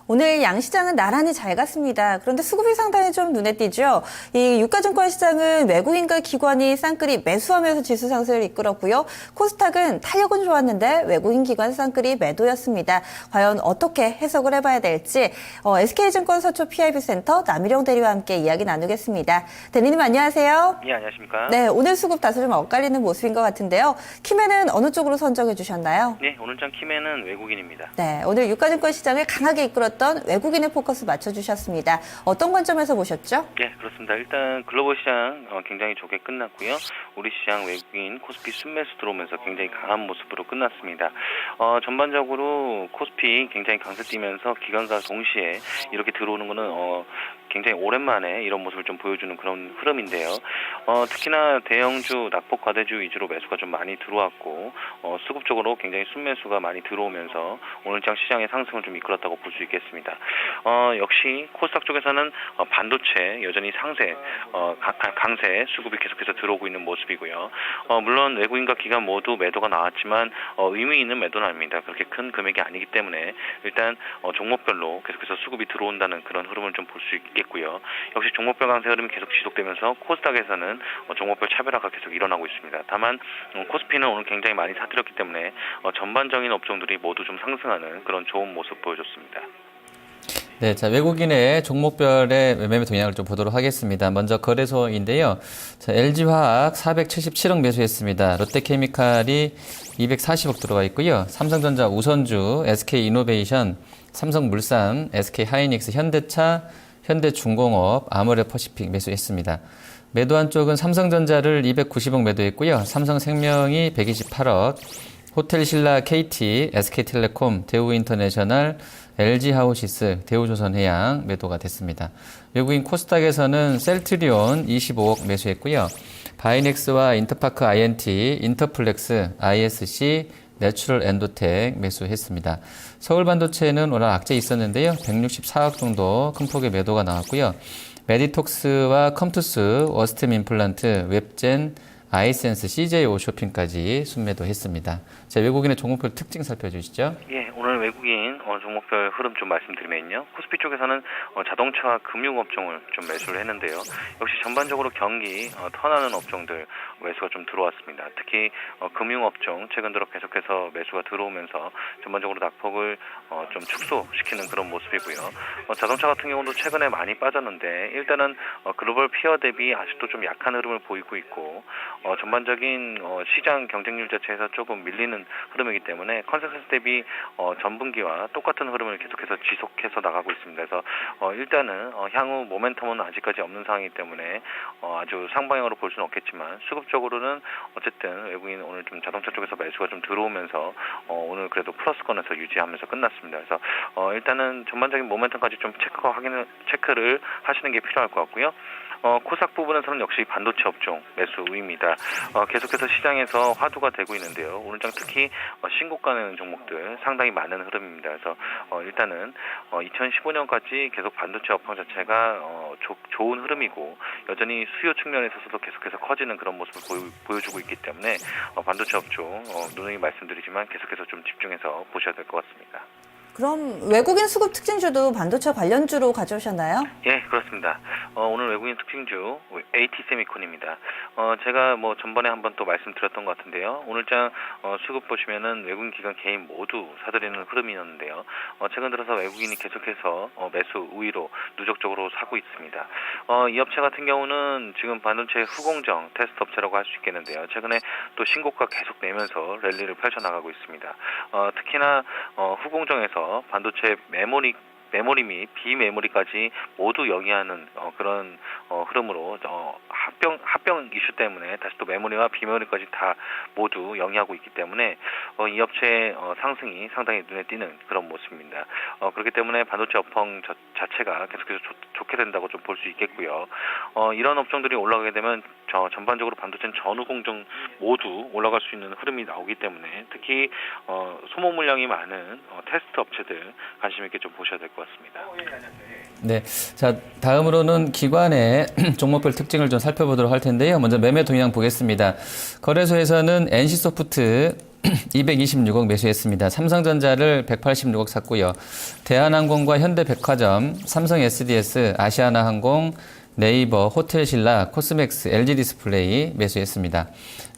오늘 양시장은 나란히 잘 갔습니다. 그런데 수급이 상당히 좀 눈에 띄죠. 이 유가증권 시장은 외국인과 기관이 쌍끌이 매수하면서 지수 상승을 이끌었고요. 코스닥은 탄력은 좋았는데 외국인 기관 쌍끌이 매도였습니다. 과연 어떻게 해석을 해봐야 될지 SK증권 서초 PIB센터 남일용 대리와 함께 이야기 나누겠습니다. 대리님 안녕하세요. 예, 안녕하십니까. 네, 오늘 수급 다소 좀 엇갈리는 모습인 것 같은데요. 키맨은 어느 쪽으로 선정해 주셨나요? 네, 오늘장 키맨은 외국인입니다. 네, 오늘 유가증권 시장을 강하게 이끌었던 외국인의 포커스 맞춰주셨습니다. 어떤 관점에서 보셨죠? 네, 그렇습니다. 일단 글로벌 시장 굉장히 좋게 끝났고요. 우리 시장 외국인 코스피 순매수 들어오면서 굉장히 강한 모습으로 끝났습니다. 전반적으로 코스피 굉장히 강세 띄면서 기관과 동시에 이렇게 들어오는 거는 굉장히 오랜만에 이런 모습을 좀 보여주는 그런 흐름인데요. 특히나 대형주, 낙폭 과대주 위주로 매수가 좀 많이 들어왔고 수급적으로 굉장히 순매수가 많이 들어오면서 오늘장 시장의 상승을 좀 이끌었다고 볼 수 있겠습니다. 역시 코스닥 쪽에서는 반도체 여전히 강세 수급이 계속해서 들어오고 있는 모습이고요. 물론 외국인과 기관 모두 매도가 나왔지만 의미 있는 매도는 아닙니다. 그렇게 큰 금액이 아니기 때문에 일단 종목별로 계속해서 수급이 들어온다는 그런 흐름을 좀 볼 수 있겠고요. 역시 종목별 강세 흐름이 계속 지속되면서 코스닥에서는 종목별 차별화가 계속 일어나고 있습니다. 다만 코스피는 오늘 굉장히 많이 사들였기 때문에 전반적인 업종들이 모두 좀 상승하는 그런 좋은 모습 보여줬습니다. 네, 자, 외국인의 종목별의 매매 동향을 좀 보도록 하겠습니다. 먼저 거래소인데요. 자, LG화학 477억 매수했습니다. 롯데케미칼이 240억 들어가 있고요. 삼성전자 우선주, SK이노베이션, 삼성물산, SK하이닉스, 현대차, 현대중공업, 아모레퍼시픽 매수했습니다. 매도한 쪽은 삼성전자를 290억 매도했고요. 삼성생명이 128억, 호텔신라 KT, SK텔레콤, 대우인터내셔널, LG하우시스, 대우조선해양 매도가 됐습니다. 외국인 코스닥에서는 셀트리온 25억 매수했고요. 바이넥스와 인터파크 INT, 인터플렉스, ISC, 내추럴 엔도텍 매수했습니다. 서울반도체는 오늘 악재 있었는데요. 164억 정도 큰 폭의 매도가 나왔고요. 메디톡스와 컴투스, 워스템 임플란트, 웹젠, 아이센스, CJO 쇼핑까지 순매도 했습니다. 자, 외국인의 종목별 특징 살펴주시죠. 예, 오늘 외국인 종목별 흐름 좀 말씀드리면요. 코스피 쪽에서는 자동차와 금융업종을 좀 매수를 했는데요. 역시 전반적으로 경기 턴하는 업종들 매수가 좀 들어왔습니다. 특히 금융업종 최근 들어 계속해서 매수가 들어오면서 전반적으로 낙폭을 좀 축소시키는 그런 모습이고요. 자동차 같은 경우도 최근에 많이 빠졌는데 일단은 글로벌 피어 대비 아직도 좀 약한 흐름을 보이고 있고 전반적인 시장 경쟁률 자체에서 조금 밀리는 흐름이기 때문에 컨센서스 대비 전분기와 똑같은 흐름을 계속해서 지속해서 나가고 있습니다. 그래서 일단은 향후 모멘텀은 아직까지 없는 상황이기 때문에 아주 상방향으로 볼 수는 없겠지만 수급적으로는 어쨌든 외국인 오늘 좀 자동차 쪽에서 매수가 좀 들어오면서 오늘 그래도 플러스권에서 유지하면서 끝났습니다. 그래서 일단은 전반적인 모멘텀까지 좀 체크를 하시는 게 필요할 것 같고요. 코스닥 부분에서는 역시 반도체 업종 매수 우위입니다. 계속해서 시장에서 화두가 되고 있는데요. 오늘장 특히 신고가 내는 종목들 상당히 많은 흐름입니다. 그래서 일단은 2015년까지 계속 반도체 업황 자체가 좋은 흐름이고 여전히 수요 측면에서도 계속해서 커지는 그런 모습을 보여주고 있기 때문에 반도체 업종 누누이 말씀드리지만 계속해서 좀 집중해서 보셔야 될 것 같습니다. 그럼 외국인 수급 특징주도 반도체 관련주로 가져오셨나요? 예, 그렇습니다. 오늘 외국인 특징주 AT세미콘입니다. 제가 전번에 한번 또 말씀드렸던 것 같은데요. 오늘장 수급 보시면은 외국인 기관 개인 모두 사들이는 흐름이었는데요. 최근 들어서 외국인이 계속해서 매수 우위로 누적적으로 사고 있습니다. 이 업체 같은 경우는 지금 반도체 후공정 테스트 업체라고 할 수 있겠는데요. 최근에 또 신고가 계속 내면서 랠리를 펼쳐나가고 있습니다. 특히나 후공정에서 반도체 메모리 및 비메모리까지 모두 영위하는 그런 흐름으로 합병 이슈 때문에 다시 또 메모리와 비메모리까지 다 모두 영위하고 있기 때문에 이 업체의 상승이 상당히 눈에 띄는 그런 모습입니다. 그렇기 때문에 반도체 업황 자체가 계속해서 좋게 된다고 좀 볼 수 있겠고요. 이런 업종들이 올라가게 되면 전반적으로 반도체는 전후 공정 모두 올라갈 수 있는 흐름이 나오기 때문에 특히 소모 물량이 많은 테스트 업체들 관심 있게 좀 보셔야 될 것 같습니다. 네, 자, 다음으로는 기관의 종목별 특징을 좀 살펴보도록 할 텐데요. 먼저 매매 동향 보겠습니다. 거래소에서는 NC소프트 226억 매수했습니다. 삼성전자를 186억 샀고요. 대한항공과 현대백화점, 삼성 SDS, 아시아나항공, 네이버, 호텔신라, 코스맥스, LG디스플레이 매수했습니다.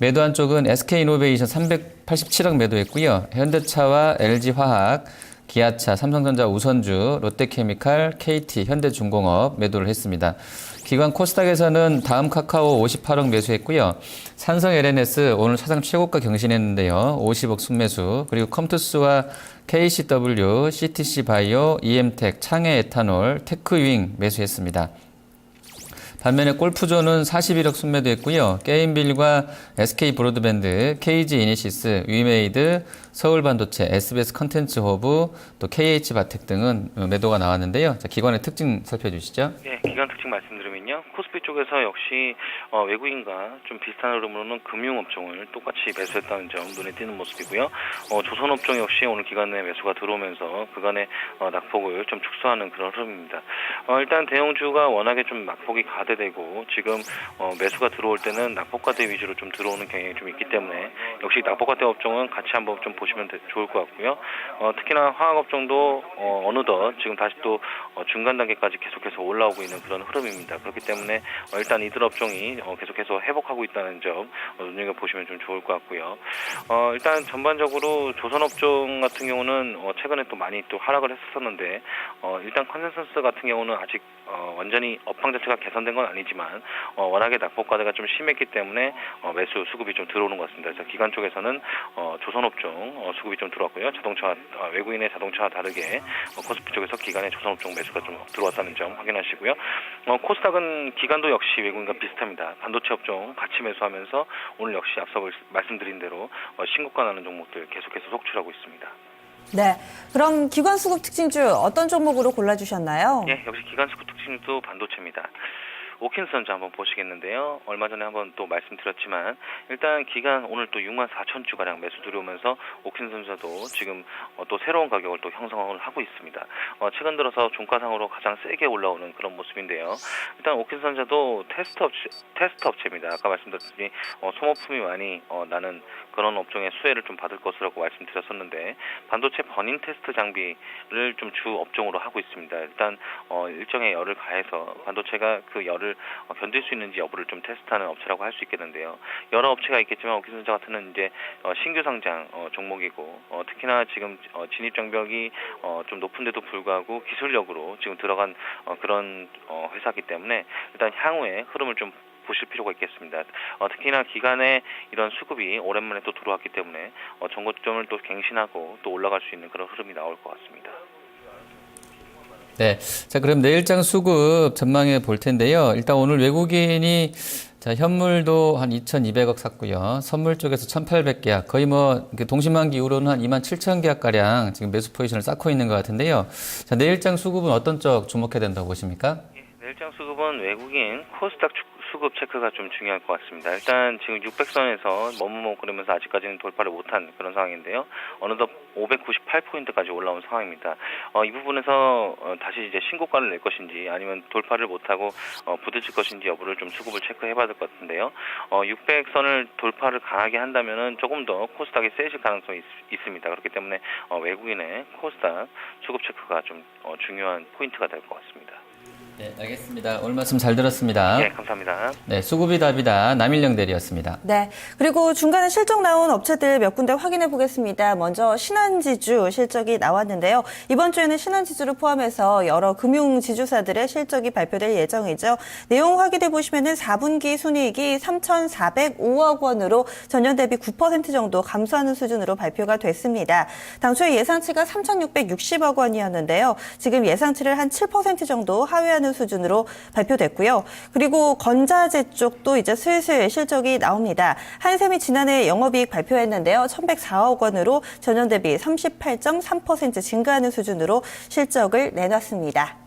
매도한 쪽은 SK이노베이션 387억 매도했고요. 현대차와 LG화학, 기아차, 삼성전자 우선주, 롯데케미칼, KT, 현대중공업 매도를 했습니다. 기관 코스닥에서는 다음 카카오 58억 매수했고요. 산성 LNS 오늘 사상 최고가 경신했는데요. 50억 순매수. 그리고 컴투스와 KCW, CTC 바이오, EM텍, 창해 에탄올, 테크윙 매수했습니다. 반면에 골프존은 41억 순매도했고요. 게임빌과 SK브로드밴드, KG이니시스, 위메이드, 서울반도체, SBS 컨텐츠 허브, 또 KH바텍 등은 매도가 나왔는데요. 자, 기관의 특징 살펴주시죠. 네, 기관 특징 말씀드리면요. 코스피 쪽에서 역시 외국인과 좀 비슷한 흐름으로는 금융업종을 똑같이 매수했다는 점 눈에 띄는 모습이고요. 조선업종 역시 오늘 기간 내 매수가 들어오면서 그간의 낙폭을 좀 축소하는 그런 흐름입니다. 일단 대형주가 워낙에 좀 낙폭이 가대되고 지금 매수가 들어올 때는 낙폭가대 위주로 좀 들어오는 경향이 좀 있기 때문에 역시 낙폭가대 업종은 같이 한번 좀 보시면 좋을 것 같고요. 특히나 화학업종도 어느덧 지금 다시 또 중간 단계까지 계속해서 올라오고 있는 그런 흐름입니다. 그렇기 때문에 일단 이들 업종이 계속해서 회복하고 있다는 점 눈여겨보시면 좀 좋을 것 같고요. 일단 전반적으로 조선업종 같은 경우는 최근에 또 많이 또 하락을 했었는데 일단 컨센서스 같은 경우는 아직 완전히 업황 자체가 개선된 건 아니지만 워낙에 낙폭과대가 좀 심했기 때문에 매수 수급이 좀 들어오는 것 같습니다. 그래서 기관 쪽에서는 조선업종 수급이 좀 들어왔고요. 자동차 외국인의 자동차와 다르게 코스피 쪽에서 기관의 조선업종 매수가 좀 들어왔다는 점 확인하시고요. 코스닥은 기관도 역시 외국인과 비슷합니다. 반도체 업종 같이 매수하면서 오늘 역시 앞서 말씀드린 대로 신고가 나는 종목들 계속해서 속출하고 있습니다. 네, 그럼 기관 수급 특징주 어떤 종목으로 골라주셨나요? 예, 역시 기관 수급 특징도 반도체입니다. 오킨스전자 한번 보시겠는데요. 얼마 전에 한번 또 말씀드렸지만 일단 기간 오늘 또 6만 4천 주가량 매수 들어오면서 오킨스전자도 지금 또 새로운 가격을 또 형성을 하고 있습니다. 최근 들어서 종가상으로 가장 세게 올라오는 그런 모습인데요. 일단 오킨스전자도 테스트 업체입니다. 아까 말씀드렸더니 소모품이 많이 나는 그런 업종의 수혜를 좀 받을 것이라고 말씀드렸었는데 반도체 버닝 테스트 장비를 좀 주 업종으로 하고 있습니다. 일단 일정의 열을 가해서 반도체가 그 열을 견딜 수 있는지 여부를 좀 테스트하는 업체라고 할 수 있겠는데요. 여러 업체가 있겠지만 오킨스전자 같은 이제 신규 상장 종목이고 특히나 지금 진입 장벽이 좀 높은데도 불구하고 기술력으로 지금 들어간 그런 회사이기 때문에 일단 향후에 흐름을 좀 보실 필요가 있겠습니다. 특히나 기간에 이런 수급이 오랜만에 또 들어왔기 때문에 전고점을 또 갱신하고 또 올라갈 수 있는 그런 흐름이 나올 것 같습니다. 네. 자, 그럼 내일장 수급 전망해 볼 텐데요. 일단 오늘 외국인이 자, 현물도 한 2,200억 샀고요. 선물 쪽에서 1,800계약, 거의 뭐 동시만기 이후로는 한 27,000계약가량 지금 매수 포지션을 쌓고 있는 것 같은데요. 자, 내일장 수급은 어떤 쪽 주목해야 된다고 보십니까? 내일장 수급은 외국인 코스닥 수급 체크가 좀 중요할 것 같습니다. 일단 지금 600선에서 머뭇머뭇거리면서 아직까지는 돌파를 못한 그런 상황인데요. 어느덧 598포인트까지 올라온 상황입니다. 이 부분에서 다시 이제 신고가를 낼 것인지 아니면 돌파를 못하고 부딪힐 것인지 여부를 좀 수급을 체크해봐야 될 것 같은데요. 600선을 돌파를 강하게 한다면은 조금 더 코스닥이 세질 가능성이 있습니다. 그렇기 때문에 외국인의 코스닥 수급 체크가 좀 중요한 포인트가 될 것 같습니다. 네, 알겠습니다. 오늘 말씀 잘 들었습니다. 네, 감사합니다. 네, 수급이 답이다. 남일영 대리였습니다. 네, 그리고 중간에 실적 나온 업체들 몇 군데 확인해 보겠습니다. 먼저 신한지주 실적이 나왔는데요. 이번 주에는 신한지주를 포함해서 여러 금융지주사들의 실적이 발표될 예정이죠. 내용 확인해 보시면은 4분기 순이익이 3,405억 원으로 전년 대비 9% 정도 감소하는 수준으로 발표가 됐습니다. 당초에 예상치가 3,660억 원이었는데요. 지금 예상치를 한 7% 정도 하회하는 수준으로 발표됐고요. 그리고 건자재 쪽도 이제 슬슬 실적이 나옵니다. 한샘이 지난해 영업이익 발표했는데요. 1,104억 원으로 전년 대비 38.3% 증가하는 수준으로 실적을 내놨습니다.